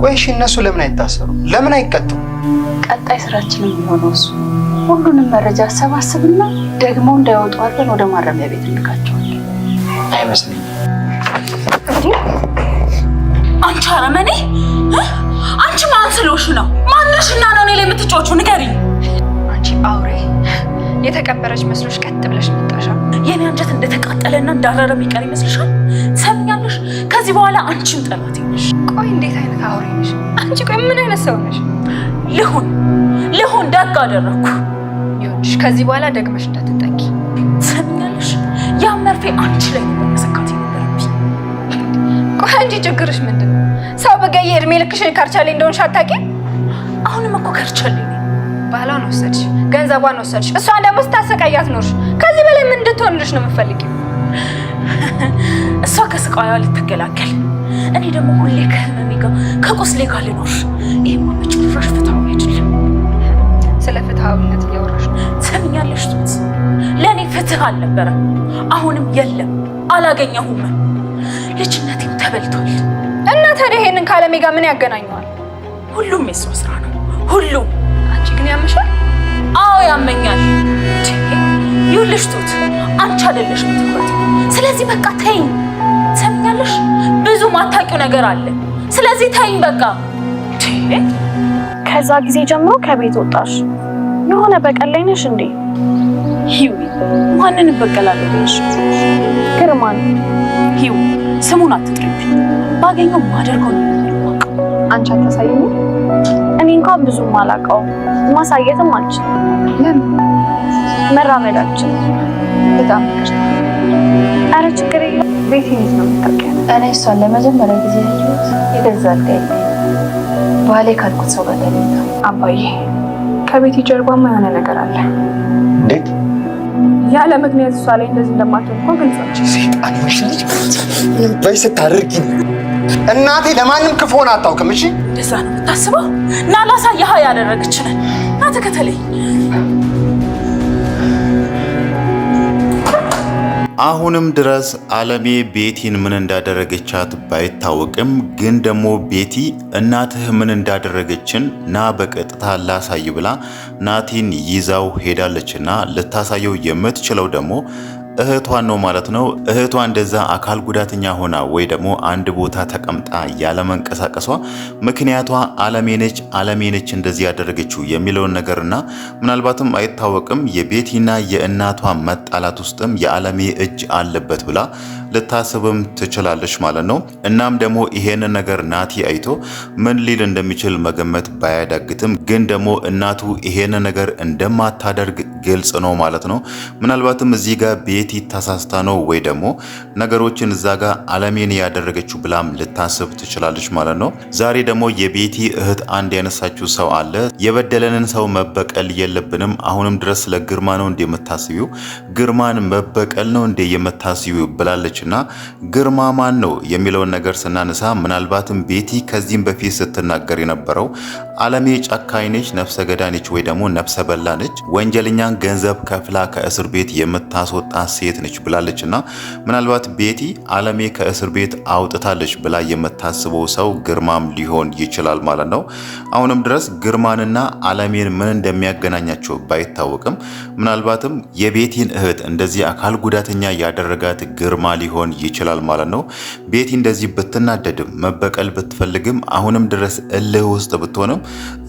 ቆይሽ እነሱ ለምን አይታሰሩ? ለምን አይቀጡ? ቀጣይ ስራችንን የሚሆነው እሱ ሁሉንም መረጃ ሰባስብና ደግሞ እንዳይወጡ አድርገን ወደ ማረሚያ ቤት እንልካቸዋለን። አይመስልኝም። አንቺ አረመኔ! አንቺ ማን ስለሆንሽ ነው? ማንሽና ነው እኔ ላይ የምትጫወቹ? ንገሪኝ። አንቺ አውሬ! የተቀበረች መስሎሽ ቀጥ ብለሽ መጣሻ። የኔ አንጀት እንደተቃጠለና እንዳረረ የሚቀር ይመስልሻል? ሰምኛለሽ? ከዚህ በኋላ አንቺም ጠላቴ ነሽ። ቆይ እንዴት አይነት አውሬ ነሽ አንቺ? ቆይ ምን አይነት ሰው ነሽ? ልሁን ደግ አደረኩ። ይኸውልሽ ከዚህ በኋላ ደግመሽ እንዳትጠቂ። ሰምኛለሽ? ያ መርፌ አንቺ ላይ ነው መሰካት የነበረብኝ። ቆይ አንቺ ችግርሽ ምንድን ነው? ሰው በገየ እድሜ ልክሽን ከርቻሌ እንደሆንሽ አታውቂም? አሁንም እኮ ከርቻሌ ነኝ። ባሏን ወሰድሽ፣ ገንዘቧን ወሰድሽ፣ እሷን ደግሞ ስታሰቃያት ኖርሽ። ከዚህ በላይ ምን እንድትሆንልሽ ነው የምትፈልጊው? እሷ ከስቃይዋ ልትገላገል፣ እኔ ደግሞ ሁሌ ከህመሜ ጋር ከቁስሌ ጋር ልኖር። ይሄማ በጭራሽ ፍትሃዊ አይደለም። ስለ ፍትሃዊነት እያወራሽ ነው። ትሰሚኛለሽ? ቱት ለእኔ ፍትህ አልነበረም፣ አሁንም የለም፣ አላገኘሁም። ልጅነቴም ተበልቷል። እና ታዲያ ይሄንን ከአለሜ ጋር ምን ያገናኘዋል? ሁሉም የሷ ስራ ነው፣ ሁሉም። አንቺ ግን ያመሻል። አዎ ያመኛል። ይኸውልሽ ቱት፣ አንቺ አይደለሽም ትኩረቴ። ስለዚህ በቃ ተይኝ። ትሰሚኛለሽ? ብዙ ማታውቂው ነገር አለ። ስለዚህ ተይኝ በቃ። ከዛ ጊዜ ጀምሮ ከቤት ወጣሽ። የሆነ በቀል ላይ ነሽ እንዴ? ሂዊ፣ ማንን በቀላለሁ ብለሽ? ግርማን። ሂዊ፣ ስሙን አትጥሪብኝ። ባገኘው ማደርገው ነው የማውቀው። አንቺ አታሳይኝ? እኔ እንኳን ብዙም አላውቀውም፣ ማሳየትም አልችልም። ለምን? መራመዳችን በጣም ይቅርታ። ኧረ ችግር የለም። ቤት የት ነው የምታውቂያት? እኔ እሷን ለመጀመሪያ ጊዜ ያየሁት የገዛ አልጋዬ ባሌ ካልኩት ሰው ጋር ተገኝታ። አባዬ ከቤት ጀርባማ የሆነ ነገር አለ። እንዴት? ያለ ምክንያት እሷ ላይ እንደዚህ እንደማትሆን እኮ ግልጽ ነው። ሰይጣን ነሽ። ምን በይ ስታደርጊ እናቴ ለማንም ክፉ ሆና አታውቅም። እሺ እንደዛ ነው የምታስበው? እና ላሳየህ ያደረገችንን ና ተከተለኝ። አሁንም ድረስ አለሜ ቤቲን ምን እንዳደረገቻት ባይታወቅም ግን ደግሞ ቤቲ እናትህ ምን እንዳደረገችን ና በቀጥታ ላሳይ ብላ ናቲን ይዛው ሄዳለችና ልታሳየው የምትችለው ደግሞ እህቷን ነው ማለት ነው። እህቷ እንደዛ አካል ጉዳተኛ ሆና ወይ ደግሞ አንድ ቦታ ተቀምጣ ያለመንቀሳቀሷ ምክንያቷ አለሜ ነች እንደዚህ ያደረገችው የሚለውን ነገርና ምናልባትም አይታወቅም የቤቲና የእናቷ መጣላት ውስጥም የአለሜ እጅ አለበት ብላ ልታስብም ትችላለች ማለት ነው። እናም ደግሞ ይሄንን ነገር ናቲ አይቶ ምን ሊል እንደሚችል መገመት ባያዳግትም ግን ደግሞ እናቱ ይሄንን ነገር እንደማታደርግ ግልጽ ነው ማለት ነው። ምናልባትም እዚህ ጋር ቤቲ ተሳስታ ነው ወይ ደግሞ ነገሮችን እዛ ጋር አለሜን ያደረገችው ብላም ልታስብ ትችላለች ማለት ነው። ዛሬ ደግሞ የቤቲ እህት አንድ ያነሳችው ሰው አለ። የበደለንን ሰው መበቀል የለብንም። አሁንም ድረስ ስለ ግርማ ነው እንደ የምታስቢው? ግርማን መበቀል ነው እንደ የምታስቢው ብላለችና ግርማ ማን ነው የሚለውን ነገር ስናነሳ ምናልባትም ቤቲ ከዚህም በፊት ስትናገር የነበረው አለሜ ጨካኝ ነች፣ ነፍሰ ገዳይ ነች ወይ ደግሞ ነፍሰ በላ ነች፣ ወንጀለኛን ገንዘብ ከፍላ ከእስር ቤት የምታስወጣ ሴት ነች ብላለችና ምናልባት ቤቲ አለሜ ከእስር ቤት አውጥታለች ብላ የምታስበው ሰው ግርማም ሊሆን ይችላል ማለት ነው። አሁንም ድረስ ግርማንና አለሜን ምን እንደሚያገናኛቸው ባይታወቅም ምናልባትም የቤቲን እህት እንደዚህ አካል ጉዳተኛ ያደረጋት ግርማ ሊሆን ይችላል ማለት ነው። ቤቲ እንደዚህ ብትናደድም መበቀል ብትፈልግም አሁንም ድረስ እልህ ውስጥ ብትሆንም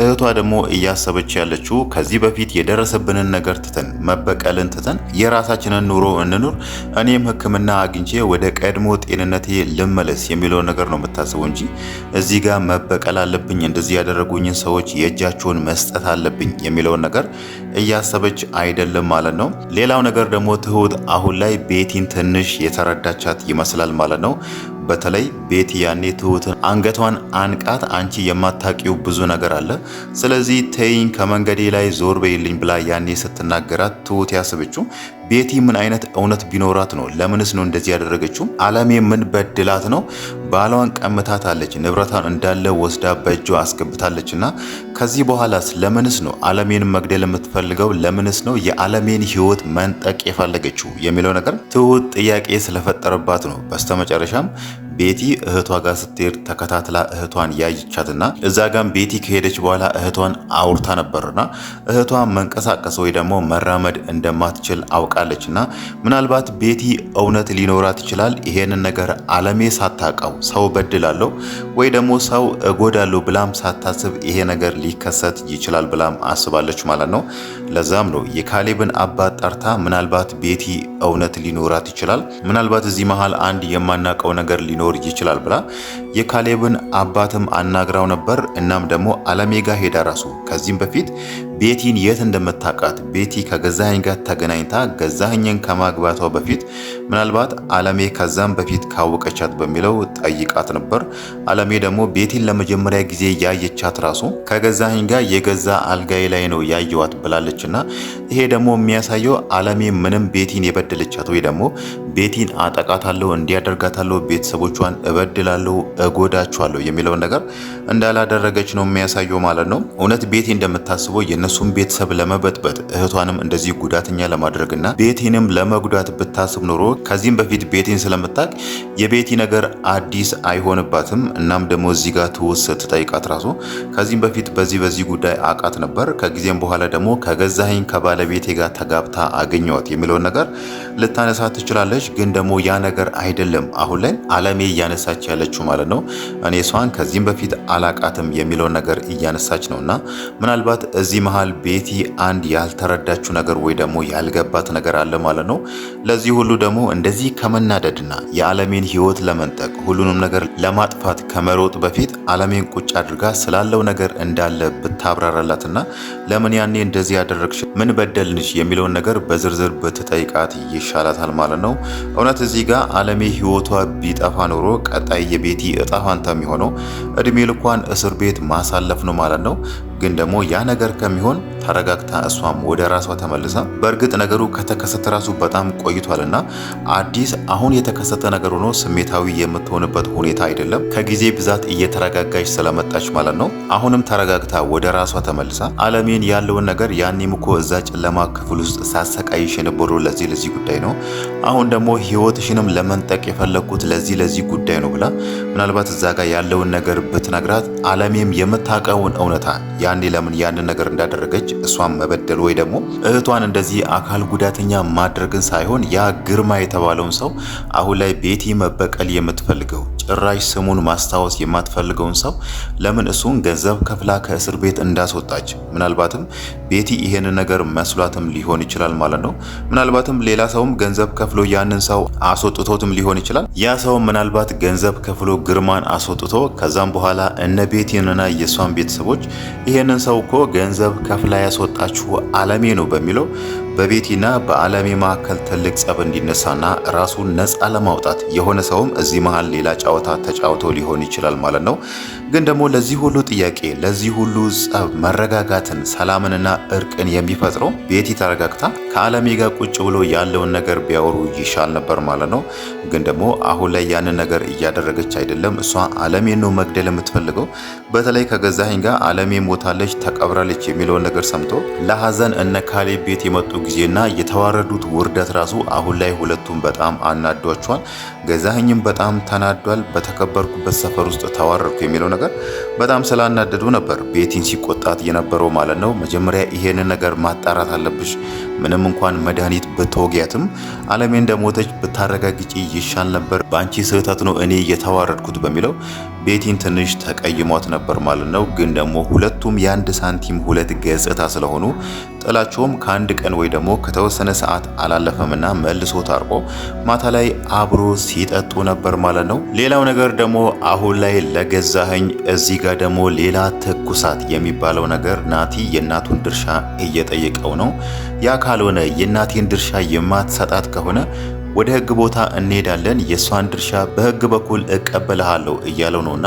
እህቷ ደግሞ እያሰበች ያለችው ከዚህ በፊት የደረሰብንን ነገር ትተን መበቀልን ትተን የራሳችንን ኑሮ እንኑር፣ እኔም ሕክምና አግኝቼ ወደ ቀድሞ ጤንነቴ ልመለስ የሚለው ነገር ነው የምታስበው እንጂ እዚህ ጋር መበቀል አለብኝ፣ እንደዚህ ያደረጉኝን ሰዎች የእጃቸውን መስጠት አለብኝ የሚለውን ነገር እያሰበች አይደለም ማለት ነው። ሌላው ነገር ደግሞ ትሁት አሁን ላይ ቤቲን ትንሽ የተረዳቻት ይመስላል ማለት ነው። በተለይ ቤቲ ያኔ ትሁትን አንገቷን አንቃት አንቺ የማታቂው ብዙ ነገር አለ፣ ስለዚህ ተይኝ ከመንገዴ ላይ ዞር በይልኝ ብላ ያኔ ስትናገራት ትሁት ያስበችው ቤቲ ምን አይነት እውነት ቢኖራት ነው? ለምንስ ነው እንደዚህ ያደረገችው? አለሜ ምን በድላት ነው? ባሏን ቀምታታለች፣ ንብረቷን እንዳለ ወስዳ በእጇ አስገብታለችና ከዚህ በኋላስ ለምንስ ነው አለሜን መግደል የምትፈልገው? ለምንስ ነው የአለሜን ህይወት መንጠቅ የፈለገችው የሚለው ነገር ትሁት ጥያቄ ስለፈጠረባት ነው። በስተመጨረሻም ቤቲ እህቷ ጋር ስትሄድ ተከታትላ እህቷን ያይቻትና እዛ ጋም ቤቲ ከሄደች በኋላ እህቷን አውርታ ነበርና እህቷ መንቀሳቀስ ወይ ደግሞ መራመድ እንደማትችል አውቃለችና ምናልባት ቤቲ እውነት ሊኖራት ይችላል። ይሄንን ነገር አለሜ ሳታውቀው ሰው በድላለሁ ወይ ደግሞ ሰው እጎዳለሁ ብላም ሳታስብ ይሄ ነገር ሊከሰት ይችላል ብላም አስባለች ማለት ነው። ለዛም ነው የካሌብን አባት ጠርታ ምናልባት ቤቲ እውነት ሊኖራት ይችላል፣ ምናልባት እዚህ መሃል አንድ የማናውቀው ነገር ሊኖር ይችላል ብላ የካሌብን አባትም አናግራው ነበር። እናም ደግሞ አለሜ ጋር ሄዳ ራሱ ከዚህም በፊት ቤቲን የት እንደምታውቃት ቤቲ ከገዛኸኝ ጋር ተገናኝታ ገዛኸኝን ከማግባቷ በፊት ምናልባት አለሜ ከዛም በፊት ካወቀቻት በሚለው ጠይቃት ነበር። አለሜ ደግሞ ቤቲን ለመጀመሪያ ጊዜ ያየቻት ራሱ ከገዛኸኝ ጋር የገዛ አልጋይ ላይ ነው ያየዋት ብላለችና ይሄ ደግሞ የሚያሳየው አለሜ ምንም ቤቲን የበደለቻት ወይ ደግሞ ቤቲን አጠቃታለሁ እንዲያደርጋታለሁ ቤተሰቦቿን እበድላለሁ እጎዳቸዋለሁ የሚለውን ነገር እንዳላደረገች ነው የሚያሳየው ማለት ነው። እውነት ቤቲ እንደምታስበው የነሱን ቤተሰብ ለመበጥበጥ እህቷንም እንደዚህ ጉዳተኛ ለማድረግና ቤቲንም ለመጉዳት ብታስብ ኖሮ ከዚህም በፊት ቤቲን ስለምታውቅ የቤቲ ነገር አዲስ አይሆንባትም። እናም ደግሞ እዚህ ጋር ትውስ ስትጠይቃት ራሱ ከዚህም በፊት በዚህ ጉዳይ አቃት ነበር፣ ከጊዜም በኋላ ደግሞ ከገዛኸኝ ከባለቤቴ ጋር ተጋብታ አገኘዋት የሚለውን ነገር ልታነሳ ትችላለች። ግን ደግሞ ያ ነገር አይደለም አሁን ላይ አለሜ እያነሳች ያለችው ማለት ነው። እኔ እሷን ከዚህም በፊት አላቃትም የሚለውን ነገር እያነሳች ነውና ምናልባት እዚህ መሃል ቤቲ አንድ ያልተረዳችው ነገር ወይ ደግሞ ያልገባት ነገር አለ ማለት ነው። ለዚህ ሁሉ ደግሞ እንደዚህ ከመናደድና የአለሜን ህይወት ለመንጠቅ ሁሉንም ነገር ለማጥፋት ከመሮጥ በፊት አለሜን ቁጭ አድርጋ ስላለው ነገር እንዳለ ብታብራራላትና ለምን ያኔ እንደዚህ ያደረግሽ ምን በደልንሽ የሚለውን ነገር በዝርዝር ብትጠይቃት ይሻላታል ማለት ነው። እውነት እዚህ ጋር አለሜ ህይወቷ ቢጠፋ ኖሮ ቀጣይ የቤቲ እጣ ፋንታ የሚሆነው እድሜ ልኳን እስር ቤት ማሳለፍ ነው ማለት ነው። ግን ደግሞ ያ ነገር ከሚሆን ተረጋግታ እሷም ወደ ራሷ ተመልሳ በእርግጥ ነገሩ ከተከሰተ ራሱ በጣም ቆይቷልና አዲስ አሁን የተከሰተ ነገር ሆኖ ስሜታዊ የምትሆንበት ሁኔታ አይደለም። ከጊዜ ብዛት እየተረጋጋች ስለመጣች ማለት ነው። አሁንም ተረጋግታ ወደ ራሷ ተመልሳ አለሜን ያለውን ነገር ያኔም እኮ እዛ ጨለማ ክፍል ውስጥ ሳሰቃይሽ የነበረው ለዚህ ጉዳይ ነው፣ አሁን ደግሞ ህይወትሽንም ለመንጠቅ የፈለኩት ለዚህ ጉዳይ ነው ብላ ምናልባት እዛ ጋር ያለውን ነገር ብትነግራት አለሜም የምታውቀውን እውነታ ያኔ ለምን ያንን ነገር እንዳደረገች እሷን መበደል ወይ ደግሞ እህቷን እንደዚህ አካል ጉዳተኛ ማድረግን ሳይሆን ያ ግርማ የተባለውን ሰው አሁን ላይ ቤቲ መበቀል የምትፈልገው ጭራሽ ስሙን ማስታወስ የማትፈልገውን ሰው ለምን እሱን ገንዘብ ከፍላ ከእስር ቤት እንዳስወጣች ምናልባትም ቤቲ ይሄንን ነገር መስሏትም ሊሆን ይችላል ማለት ነው። ምናልባትም ሌላ ሰውም ገንዘብ ከፍሎ ያንን ሰው አስወጥቶትም ሊሆን ይችላል። ያ ሰው ምናልባት ገንዘብ ከፍሎ ግርማን አስወጥቶ ከዛም በኋላ እነ ቤቲንና የሷን ቤተሰቦች ይሄንን ሰው እኮ ገንዘብ ከፍላ ያስወጣችሁ አለሜ ነው በሚለው በቤቲና በአለሜ መካከል ትልቅ ጸብ እንዲነሳና ራሱን ነፃ ለማውጣት የሆነ ሰውም እዚህ መሃል ሌላ ጨዋታ ተጫውቶ ሊሆን ይችላል ማለት ነው። ግን ደግሞ ለዚህ ሁሉ ጥያቄ ለዚህ ሁሉ ጸብ መረጋጋትን ሰላምንና እርቅን የሚፈጥረው ቤቲ ተረጋግታ ከአለሜ ጋር ቁጭ ብሎ ያለውን ነገር ቢያወሩ ይሻል ነበር ማለት ነው። ግን ደግሞ አሁን ላይ ያንን ነገር እያደረገች አይደለም። እሷ አለሜን ነው መግደል የምትፈልገው። በተለይ ከገዛኸኝ ጋር አለሜ ሞታለች ተቀብራለች የሚለውን ነገር ሰምቶ ለሀዘን እነ ካሌብ ቤት የመጡ ጊዜና የተዋረዱት ውርደት ራሱ አሁን ላይ ሁለቱም በጣም አናዷቸዋል። ገዛኸኝም በጣም ተናዷል። በተከበርኩበት ሰፈር ውስጥ ተዋረድኩ የሚለው ነገር በጣም ስላናደዱ ነበር ቤቲን ሲቆጣት የነበረው ማለት ነው። መጀመሪያ ይሄንን ነገር ማጣራት አለብሽ፣ ምንም እንኳን መድኃኒት ብትወጊያትም አለሜ እንደሞተች ብታረጋግጪ ይሻል ነበር፣ በአንቺ ስህተት ነው እኔ የተዋረድኩት በሚለው ቤቲን ትንሽ ተቀይሟት ነበር ማለት ነው። ግን ደግሞ ሁለቱም የአንድ ሳንቲም ሁለት ገጽታ ስለሆኑ ጥላቸውም ከአንድ ቀን ወይ ደግሞ ከተወሰነ ሰዓት አላለፈምና መልሶ ታርቆ ማታ ላይ አብሮ ሲጠጡ ነበር ማለት ነው። ሌላው ነገር ደግሞ አሁን ላይ ለገዛኸኝ እዚህ ጋር ደግሞ ሌላ ትኩሳት የሚባለው ነገር ናቲ የእናቱን ድርሻ እየጠየቀው ነው። ያ ካልሆነ የእናቴን ድርሻ የማትሰጣት ከሆነ ወደ ህግ ቦታ እንሄዳለን፣ የሷን ድርሻ በህግ በኩል እቀበልሃለሁ እያለው ነውና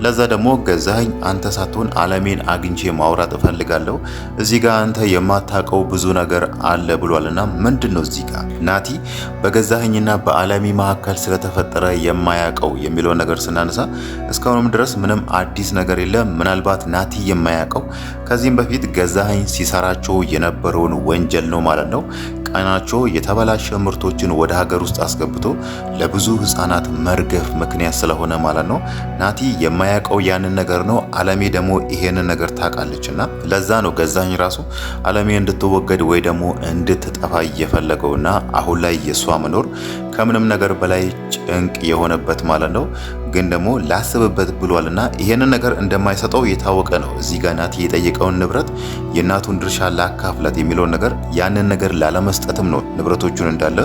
ለዛ ደግሞ ገዛኸኝ አንተ ሳትሆን አለሜን አግኝቼ ማውራት እፈልጋለሁ። እዚህ ጋር አንተ የማታውቀው ብዙ ነገር አለ ብሏልና ምንድነው እዚህ ጋር ናቲ በገዛኸኝና በአለሚ መካከል ስለተፈጠረ የማያውቀው የሚለው ነገር ስናነሳ እስካሁንም ድረስ ምንም አዲስ ነገር የለም። ምናልባት ናቲ የማያውቀው ከዚህም በፊት ገዛኸኝ ሲሰራቸው የነበረውን ወንጀል ነው ማለት ነው። ቀናቸው የተበላሸ ምርቶችን ወደ ሀገር ውስጥ አስገብቶ ለብዙ ህፃናት መርገፍ ምክንያት ስለሆነ ማለት ነው። ናቲ የማያውቀው ያንን ነገር ነው። አለሜ ደግሞ ይሄንን ነገር ታውቃለችና ለዛ ነው ገዛኸኝ ራሱ አለሜ እንድትወገድ ወይ ደግሞ እንድትጠፋ እየፈለገውና አሁን ላይ የሷ መኖር ከምንም ነገር በላይ ጭንቅ የሆነበት ማለት ነው። ግን ደግሞ ላስብበት ብሏልና ይሄንን ነገር እንደማይሰጠው የታወቀ ነው። እዚህ ጋር ናቲ የጠየቀውን ንብረት የእናቱን ድርሻ ላካፍላት የሚለውን ነገር ያንን ነገር ላለመስጠትም ነው ንብረቶቹን እንዳለ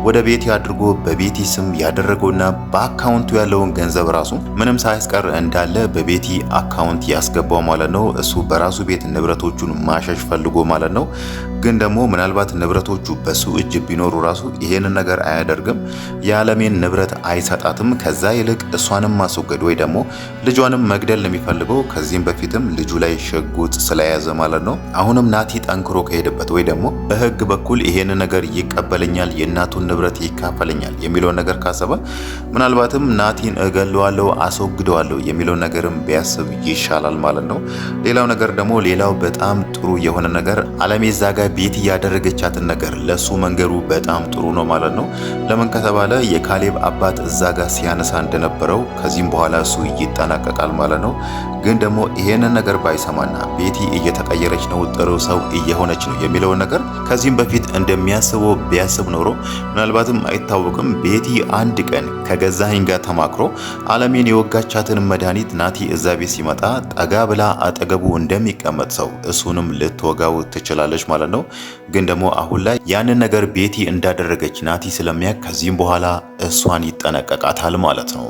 ወደ ቤቲ አድርጎ በቤቲ ስም ያደረገውና በአካውንቱ ያለውን ገንዘብ ራሱ ምንም ሳያስቀር እንዳለ በቤቲ አካውንት ያስገባው ማለት ነው። እሱ በራሱ ቤት ንብረቶቹን ማሸሽ ፈልጎ ማለት ነው። ግን ደግሞ ምናልባት ንብረቶቹ በሱ እጅ ቢኖሩ ራሱ ይሄንን ነገር አያደርግም። የአለሜን ንብረት አይሰጣትም። ከዛ ይልቅ እሷንም ማስወገድ ወይ ደግሞ ልጇንም መግደል ነው የሚፈልገው። ከዚህም በፊትም ልጁ ላይ ሽጉጥ ስለያዘ ማለት ነው። አሁንም ናቲ ጠንክሮ ከሄደበት ወይ ደግሞ በህግ በኩል ይሄንን ነገር ይቀበለኛል፣ የእናቱን ንብረት ይካፈለኛል የሚለውን ነገር ካሰበ ምናልባትም ናቲን እገለዋለሁ፣ አስወግደዋለሁ የሚለውን ነገርም ቢያስብ ይሻላል ማለት ነው። ሌላው ነገር ደግሞ ሌላው በጣም ጥሩ የሆነ ነገር አለሜ እዛ ጋር ቤቲ ያደረገቻትን ነገር ለሱ መንገሩ በጣም ጥሩ ነው ማለት ነው። ለምን ከተባለ የካሌብ አባት እዛ ጋር ሲያነሳ እንደነበረው ከዚህም በኋላ እሱ ይጠናቀቃል ማለት ነው። ግን ደግሞ ይሄንን ነገር ባይሰማና ቤቲ እየተቀየረች ነው፣ ጥሩ ሰው እየሆነች ነው የሚለውን ነገር ከዚህም በፊት እንደሚያስበው ቢያስብ ኖሮ ምናልባትም አይታወቅም ቤቲ አንድ ቀን ከገዛኸኝ ጋር ተማክሮ አለሜን የወጋቻትን መድኃኒት ናቲ እዛ ቤት ሲመጣ ጠጋ ብላ አጠገቡ እንደሚቀመጥ ሰው እሱንም ልትወጋው ትችላለች ማለት ነው። ግን ደግሞ አሁን ላይ ያንን ነገር ቤቲ እንዳደረገች ናቲ ስለሚያውቅ ከዚህም በኋላ እሷን ይጠነቀቃታል ማለት ነው።